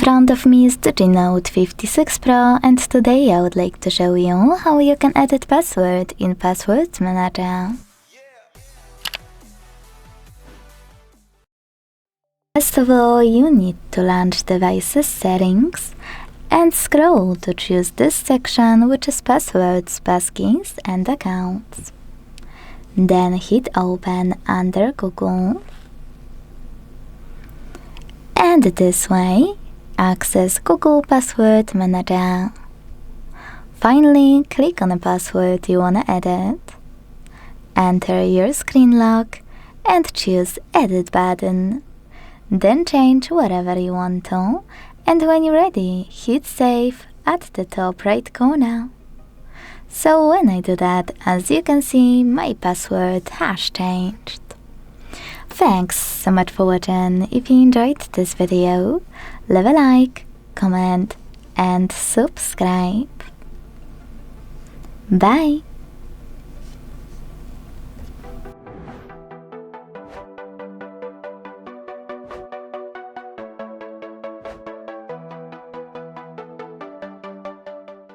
front of me is DOOGEE Note 56 Pro, and today I would like to show you how you can edit password in Password Manager. First of all, you need to launch Devices Settings and scroll to choose this section, which is Passwords, Baskins and Accounts. Then hit Open under Google. And this way, access Google Password Manager. Finally, click on a password you wanna edit. Enter your screen lock and choose Edit button. Then change whatever you want to, and when you're ready, hit Save at the top right corner. So when I do that, as you can see, my password has changed. Thanks so much for watching. If you enjoyed this video, leave a like, comment and subscribe. Bye!